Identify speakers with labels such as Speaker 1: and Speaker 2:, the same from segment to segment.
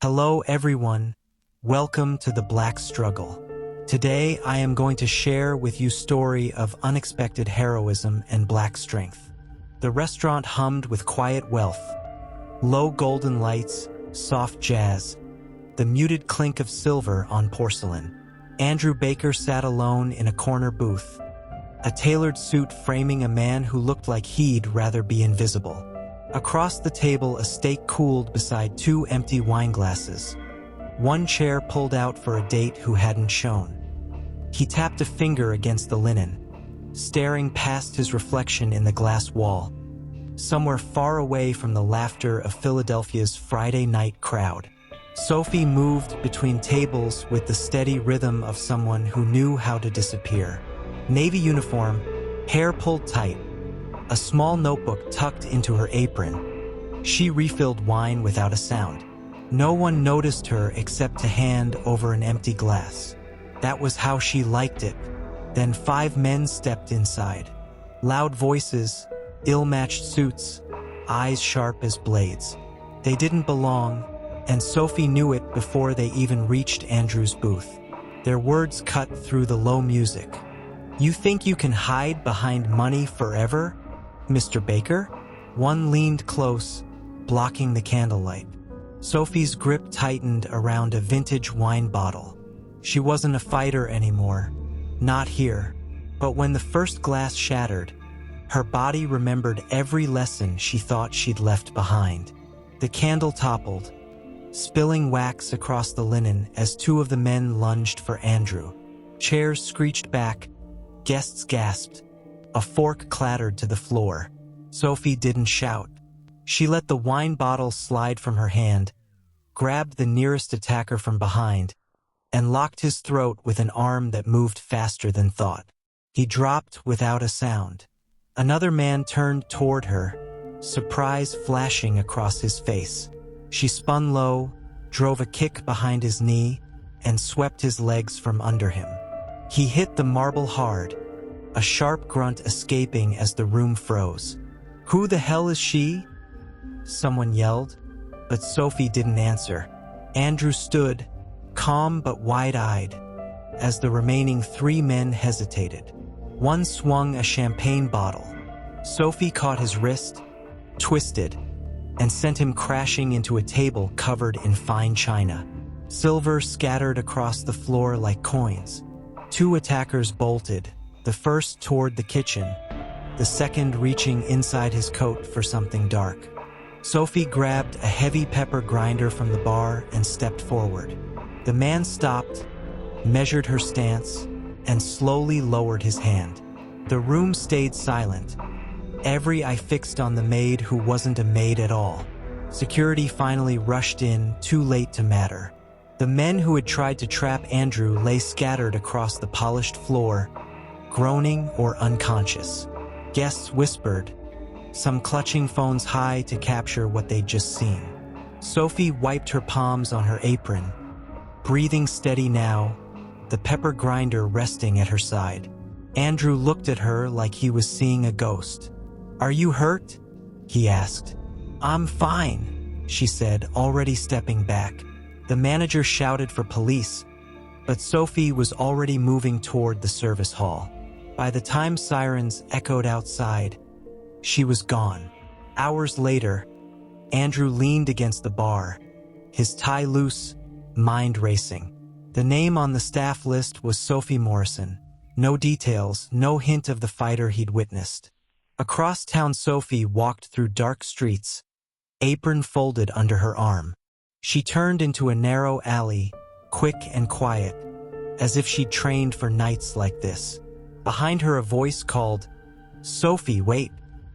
Speaker 1: Hello everyone, welcome to the Black Struggle. Today I am going to share with you story of unexpected heroism and black strength. The restaurant hummed with quiet wealth, low golden lights, soft jazz, the muted clink of silver on porcelain. Andrew Baker sat alone in a corner booth, a tailored suit framing a man who looked like he'd rather be invisible. Across the table, a steak cooled beside two empty wineglasses. One chair pulled out for a date who hadn't shown. He tapped a finger against the linen, staring past his reflection in the glass wall, somewhere far away from the laughter of Philadelphia's Friday night crowd. Sophie moved between tables with the steady rhythm of someone who knew how to disappear. Navy uniform, hair pulled tight, a small notebook tucked into her apron. She refilled wine without a sound. No one noticed her except to hand over an empty glass. That was how she liked it. Then 5 men stepped inside. Loud voices, ill-matched suits, eyes sharp as blades. They didn't belong, and Sophie knew it before they even reached Andrew's booth. Their words cut through the low music. "You think you can hide behind money forever, Mr. Baker?" One leaned close, blocking the candlelight. Sophie's grip tightened around a vintage wine bottle. She wasn't a fighter anymore. Not here. But when the first glass shattered, her body remembered every lesson she thought she'd left behind. The candle toppled, spilling wax across the linen as 2 of the men lunged for Andrew. Chairs screeched back. Guests gasped. A fork clattered to the floor. Sophie didn't shout. She let the wine bottle slide from her hand, grabbed the nearest attacker from behind, and locked his throat with an arm that moved faster than thought. He dropped without a sound. Another man turned toward her, surprise flashing across his face. She spun low, drove a kick behind his knee, and swept his legs from under him. He hit the marble hard, a sharp grunt escaping as the room froze. "Who the hell is she?" someone yelled, but Sophie didn't answer. Andrew stood, calm but wide-eyed, as the remaining 3 men hesitated. One swung a champagne bottle. Sophie caught his wrist, twisted, and sent him crashing into a table covered in fine china. Silver scattered across the floor like coins. 2 attackers bolted, the first toward the kitchen, the second reaching inside his coat for something dark. Sophie grabbed a heavy pepper grinder from the bar and stepped forward. The man stopped, measured her stance, and slowly lowered his hand. The room stayed silent. Every eye fixed on the maid who wasn't a maid at all. Security finally rushed in, too late to matter. The men who had tried to trap Andrew lay scattered across the polished floor, groaning or unconscious. Guests whispered, some clutching phones high to capture what they'd just seen. Sophie wiped her palms on her apron, breathing steady now, the pepper grinder resting at her side. Andrew looked at her like he was seeing a ghost. "Are you hurt?" he asked. "I'm fine," she said, already stepping back. The manager shouted for police, but Sophie was already moving toward the service hall. By the time sirens echoed outside, she was gone. Hours later, Andrew leaned against the bar, his tie loose, mind racing. The name on the staff list was Sophie Morrison. No details, no hint of the fighter he'd witnessed. Across town, Sophie walked through dark streets, apron folded under her arm. She turned into a narrow alley, quick and quiet, as if she'd trained for nights like this. Behind her, a voice called, "Sophie, wait."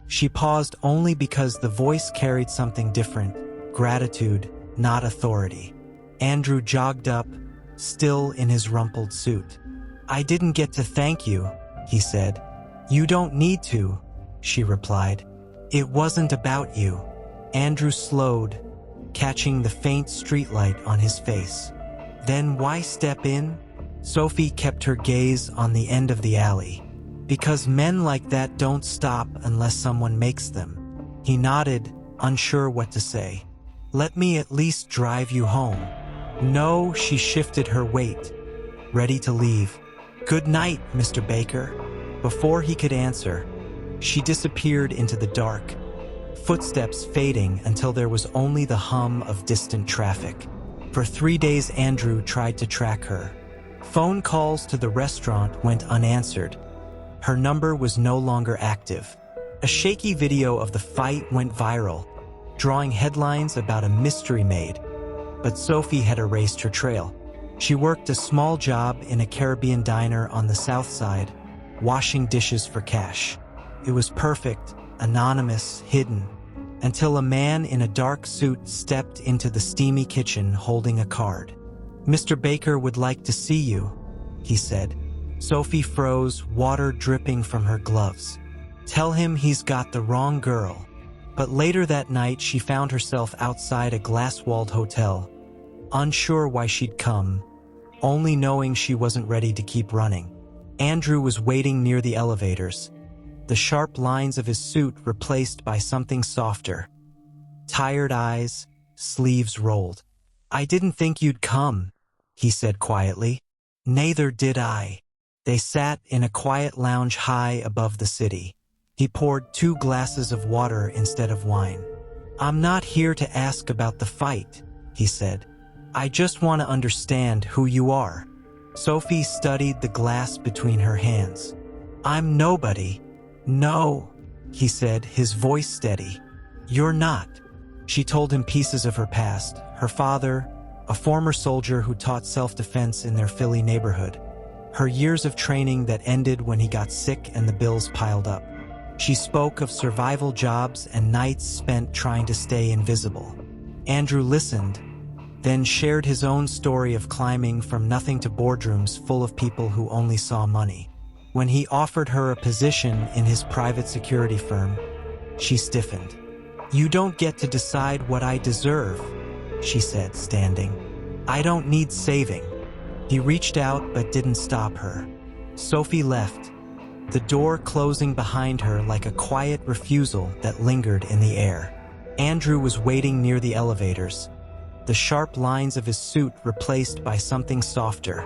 Speaker 1: She paused only because the voice carried something different, gratitude, not authority. Andrew jogged up, still in his rumpled suit. "I didn't get to thank you," he said. "You don't need to," she replied. "It wasn't about you." Andrew slowed, catching the faint streetlight on his face. "Then why step in?" Sophie kept her gaze on the end of the alley. "Because men like that don't stop unless someone makes them." He nodded, unsure what to say. Let me at least drive you home." "No," she shifted her weight, ready to leave. "Good night, Mr. Baker." Before he could answer, she disappeared into the dark, footsteps fading until there was only the hum of distant traffic. For 3 days, Andrew tried to track her. Phone calls to the restaurant went unanswered. Her number was no longer active. A shaky video of the fight went viral, drawing headlines about a mystery maid, but Sophie had erased her trail. She worked a small job in a Caribbean diner on the south side, washing dishes for cash. It was perfect, anonymous, hidden, until a man in a dark suit stepped into the steamy kitchen holding a card. "Mr. Baker would like to see you," he said. Sophie froze, water dripping from her gloves. "Tell him he's got the wrong girl." But later that night, she found herself outside a glass-walled hotel, unsure why she'd come, only knowing she wasn't ready to keep running. Andrew was waiting near the elevators, the sharp lines of his suit replaced by something softer. Tired eyes, sleeves rolled. "I didn't think you'd come," he said quietly. "Neither did I." They sat in a quiet lounge high above the city. He poured 2 glasses of water instead of wine. "I'm not here to ask about the fight," he said. "I just want to understand who you are." Sophie studied the glass between her hands. "I'm nobody." "No," he said, his voice steady. "You're not." She told him pieces of her past. Her father, a former soldier who taught self-defense in their Philly neighborhood. Her years of training that ended when he got sick and the bills piled up. She spoke of survival jobs and nights spent trying to stay invisible. Andrew listened, then shared his own story of climbing from nothing to boardrooms full of people who only saw money. When he offered her a position in his private security firm, she stiffened. "You don't get to decide what I deserve," she said, standing. "I don't need saving." He reached out but didn't stop her. Sophie left, the door closing behind her like a quiet refusal that lingered in the air. Andrew was waiting near the elevators, the sharp lines of his suit replaced by something softer.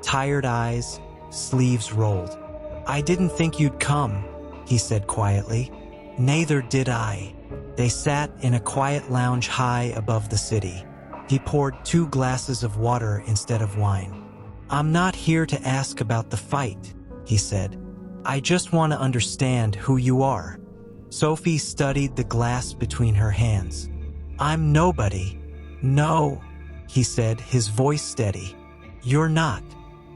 Speaker 1: Tired eyes, sleeves rolled. "I didn't think you'd come," he said quietly. "Neither did I." They sat in a quiet lounge high above the city. He poured 2 glasses of water instead of wine. "I'm not here to ask about the fight," he said. "I just want to understand who you are." Sophie studied the glass between her hands. "I'm nobody." "No," he said, his voice steady. "You're not."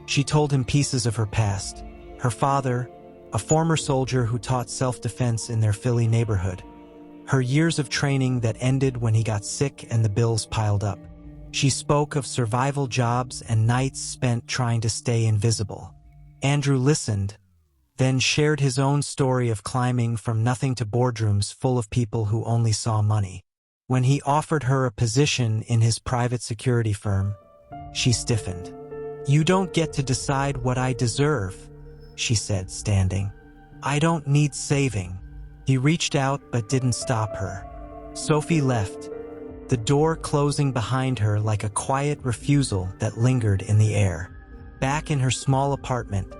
Speaker 1: She told him pieces of her past. Her father, a former soldier who taught self-defense in their Philly neighborhood. Her years of training that ended when he got sick and the bills piled up. She spoke of survival jobs and nights spent trying to stay invisible. Andrew listened, then shared his own story of climbing from nothing to boardrooms full of people who only saw money. When he offered her a position in his private security firm, she stiffened. "You don't get to decide what I deserve," she said, standing. "I don't need saving." He reached out but didn't stop her. Sophie left, the door closing behind her like a quiet refusal that lingered in the air. Back in her small apartment,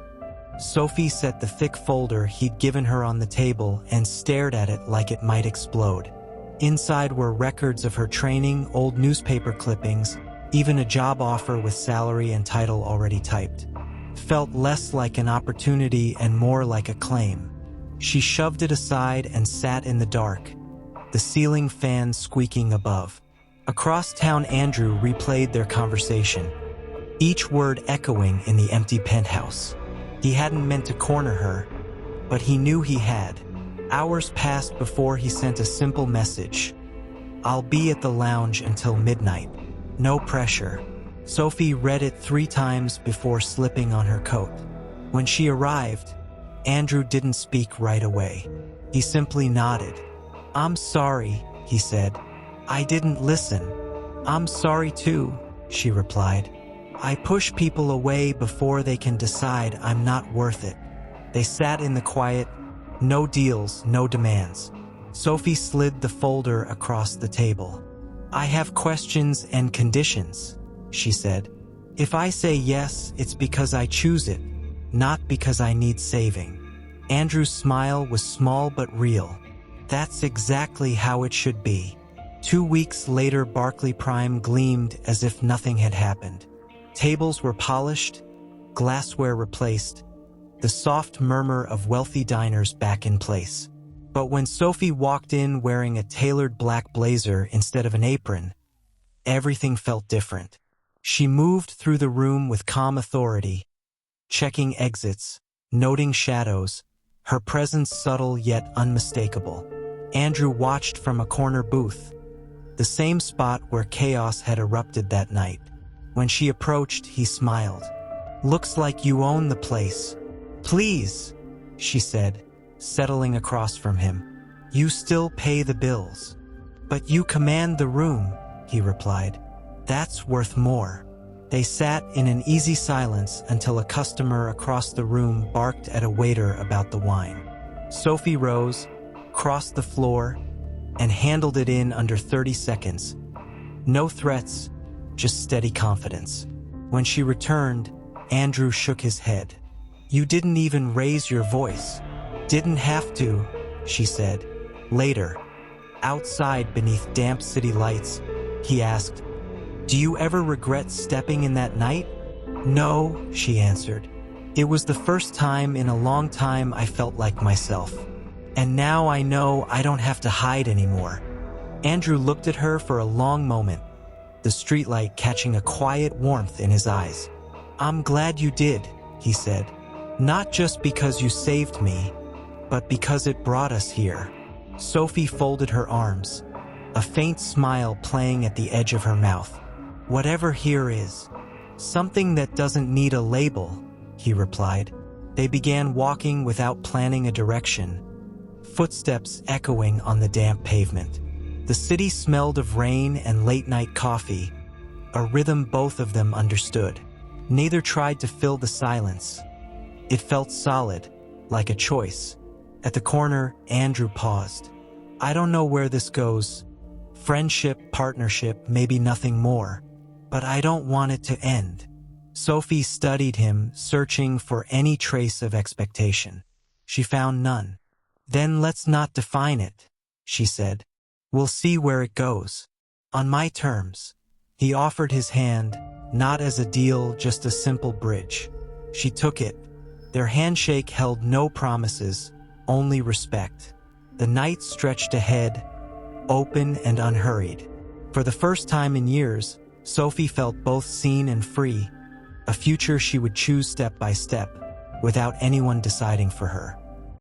Speaker 1: Sophie set the thick folder he'd given her on the table and stared at it like it might explode. Inside were records of her training, old newspaper clippings, even a job offer with salary and title already typed. Felt less like an opportunity and more like a claim. She shoved it aside and sat in the dark, the ceiling fan squeaking above. Across town, Andrew replayed their conversation, each word echoing in the empty penthouse. He hadn't meant to corner her, but he knew he had. Hours passed before he sent a simple message. "I'll be at the lounge until midnight. No pressure." Sophie read it 3 times before slipping on her coat. When she arrived, Andrew didn't speak right away. He simply nodded. "I'm sorry," he said. "I didn't listen." "I'm sorry too," she replied. "I push people away before they can decide I'm not worth it." They sat in the quiet, no deals, no demands. Sophie slid the folder across the table. I have questions and conditions, she said. If I say yes, it's because I choose it, not because I need saving. Andrew's smile was small but real. That's exactly how it should be. 2 weeks later, Barclay Prime gleamed as if nothing had happened. Tables were polished, glassware replaced, the soft murmur of wealthy diners back in place. But when Sophie walked in wearing a tailored black blazer instead of an apron, everything felt different. She moved through the room with calm authority, checking exits, noting shadows, her presence subtle yet unmistakable. Andrew watched from a corner booth, the same spot where chaos had erupted that night. When she approached, he smiled. "Looks like you own the place." "Please," she said, settling across from him. "You still pay the bills." "But you command the room," he replied. "That's worth more." They sat in an easy silence until a customer across the room barked at a waiter about the wine. Sophie rose, crossed the floor, and handled it in under 30 seconds. No threats, just steady confidence. When she returned, Andrew shook his head. "You didn't even raise your voice." "Didn't have to," she said. Later, outside beneath damp city lights, he asked, "Do you ever regret stepping in that night?" "No," she answered. "It was the first time in a long time I felt like myself. And now I know I don't have to hide anymore." Andrew looked at her for a long moment, the streetlight catching a quiet warmth in his eyes. "I'm glad you did," he said. "Not just because you saved me, but because it brought us here." Sophie folded her arms, a faint smile playing at the edge of her mouth. "Whatever here is, something that doesn't need a label," he replied. They began walking without planning a direction, footsteps echoing on the damp pavement. The city smelled of rain and late-night coffee, a rhythm both of them understood. Neither tried to fill the silence. It felt solid, like a choice. At the corner, Andrew paused. "I don't know where this goes. Friendship, partnership, maybe nothing more. But I don't want it to end." Sophie studied him, searching for any trace of expectation. She found none. "Then let's not define it," she said. "We'll see where it goes. On my terms." He offered his hand, not as a deal, just a simple bridge. She took it. Their handshake held no promises, only respect. The night stretched ahead, open and unhurried. For the first time in years, Sophie felt both seen and free, a future she would choose step by step, without anyone deciding for her.